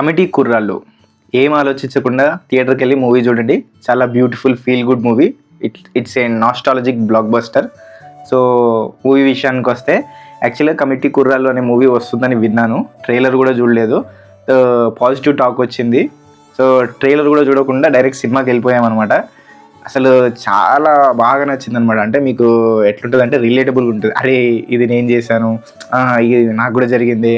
Committee కుర్రాళ్ళు. ఏం ఆలోచించకుండా థియేటర్కి వెళ్ళి మూవీ చూడండి. చాలా beautiful feel good movie. It's a nostalgic block buster. So movie విషయానికి వస్తే యాక్చువల్గా కమిటీ కుర్రాళ్ళు అనే మూవీ వస్తుందని విన్నాను. ట్రైలర్ కూడా చూడలేదు. పాజిటివ్ టాక్ వచ్చింది. సో ట్రైలర్ కూడా చూడకుండా డైరెక్ట్ సినిమాకి వెళ్ళిపోయామన్నమాట. అసలు చాలా బాగా నచ్చింది అనమాట. అంటే మీకు ఎట్లుంటుంది అంటే రిలేటబుల్గా ఉంటుంది. అరే ఇది నేను చేశాను, ఇది నాకు కూడా జరిగింది,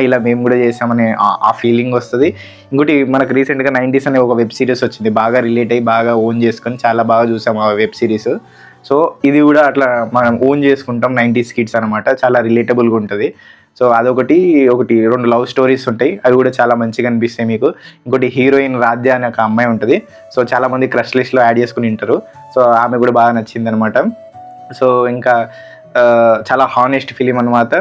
ఇలా మేము కూడా చేసామని ఆ ఫీలింగ్ వస్తుంది. ఇంకోటి మనకు రీసెంట్గా 90s అనే ఒక వెబ్ సిరీస్ వచ్చింది. బాగా రిలేట్ అయ్యి బాగా ఓన్ చేసుకొని చాలా బాగా చూసాము ఆ వెబ్ సిరీస్. సో ఇది కూడా అట్లా మనం ఓన్ చేసుకుంటాం 90s కిడ్స్ అనమాట. చాలా రిలేటబుల్గా ఉంటుంది. సో అదొకటి. 2 లవ్ స్టోరీస్ ఉంటాయి. అవి కూడా చాలా మంచిగా అనిపిస్తాయి మీకు. ఇంకోటి హీరోయిన్ రాధ్య అనే ఒక అమ్మాయి ఉంటుంది. సో చాలామంది క్రష్ లిస్ట్లో యాడ్ చేసుకుని ఉంటారు. సో ఆమె కూడా బాగా నచ్చింది అనమాట. సో ఇంకా చాలా హానెస్ట్ ఫిలిం అనమాట.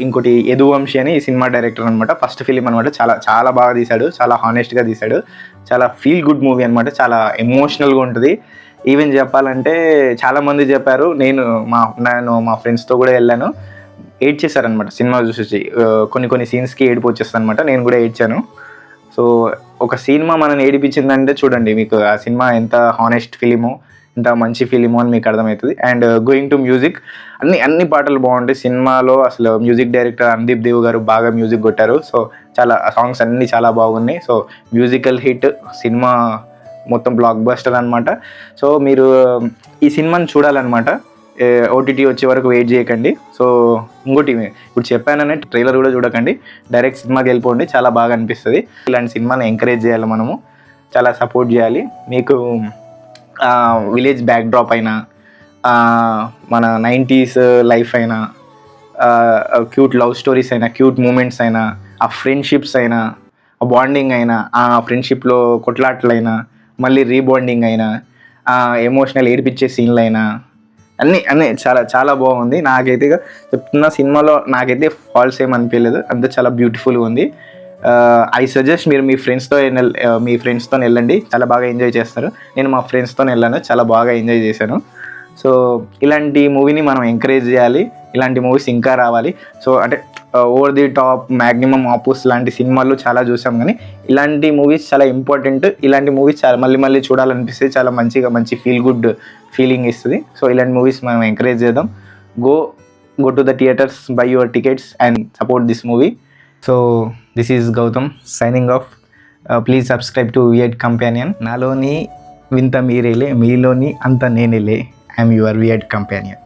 ఇంకోటి యదువంశీ అని ఈ సినిమా డైరెక్టర్ అనమాట. ఫస్ట్ ఫిలిం అనమాట. చాలా చాలా బాగా తీశాడు. చాలా హానెస్ట్గా తీశాడు. చాలా ఫీల్ గుడ్ మూవీ అనమాట. చాలా ఎమోషనల్గా ఉంటుంది. ఈవెన్ చెప్పాలంటే చాలామంది చెప్పారు. నేను మా ఫ్రెండ్స్తో కూడా వెళ్ళాను. ఏడ్చేశారనమాట సినిమా చూసి. కొన్ని సీన్స్కి ఏడుపు వచ్చేస్తుంది అనమాట. నేను కూడా ఏడ్చాను. సో ఒక సినిమా మనల్ని ఏడిపించిందంటే చూడండి మీకు ఆ సినిమా ఎంత హానెస్ట్ ఫిలిమో, ఎంత మంచి ఫిలిమో అని మీకు అర్థమవుతుంది. అండ్ గోయింగ్ టు మ్యూజిక్, అన్ని పాటలు బాగుంటాయి సినిమాలో. అసలు మ్యూజిక్ డైరెక్టర్ అనుదీప్ దేవ్ గారు బాగా మ్యూజిక్ కొట్టారు. సో చాలా సాంగ్స్ అన్నీ చాలా బాగున్నాయి. So musical hit. సినిమా మొత్తం బ్లాక్ బస్టర్ అనమాట. సో మీరు ఈ సినిమాని చూడాలన్నమాట. ఓటీటీ వచ్చే వరకు వెయిట్ చేయకండి. సో ఇంకోటి ఇప్పుడు చెప్పాననే ట్రైలర్ కూడా చూడకండి. డైరెక్ట్ సినిమాకి వెళ్ళిపోండి. చాలా బాగా అనిపిస్తుంది. ఇలాంటి సినిమాని ఎంకరేజ్ చేయాలి మనము. చాలా సపోర్ట్ చేయాలి. మీకు విలేజ్ బ్యాక్డ్రాప్ అయినా, మన 90s లైఫ్ అయినా, క్యూట్ లవ్ స్టోరీస్ అయినా, క్యూట్ మూమెంట్స్ అయినా, ఆ ఫ్రెండ్షిప్స్ అయినా, ఆ బాండింగ్ అయినా, ఆ ఫ్రెండ్షిప్లో కొట్లాటలైనా, మళ్ళీ రీబాండింగ్ అయినా, ఎమోషనల్ ఏడిపించే సీన్లు అయినా, అన్నీ చాలా చాలా బాగుంది. నాకైతే చెప్తున్న సినిమాలో నాకైతే ఫాల్స్ ఏం అనిపించలేదు. అంతా చాలా బ్యూటిఫుల్గా ఉంది. ఐ సజెస్ట్ మీరు మీ ఫ్రెండ్స్తో వెళ్ళండి. చాలా బాగా ఎంజాయ్ చేస్తారు. నేను మా ఫ్రెండ్స్తో వెళ్ళాను. చాలా బాగా ఎంజాయ్ చేశాను. సో ఇలాంటి మూవీని మనం ఎంకరేజ్ చేయాలి. ఇలాంటి మూవీస్ ఇంకా రావాలి. సో అంటే ఓవర్ ది టాప్, మ్యాగ్నిమమ్ ఆపోస్ లాంటి సినిమాలు చాలా చూసాం. కానీ ఇలాంటి మూవీస్ చాలా ఇంపార్టెంట్. ఇలాంటి మూవీస్ చాలా మళ్ళీ చూడాలనిపిస్తే చాలా మంచి ఫీల్ గుడ్ ఫీలింగ్ ఇస్తుంది. సో ఇలాంటి మూవీస్ మనం ఎంకరేజ్ చేద్దాం. Go to the theatres, buy your tickets and support this movie. So this is Gautam signing off. Please subscribe to weird companion. నాలోని వింత మీరేలే, మీలోని అంత నేనేలే. I'm your weird companion.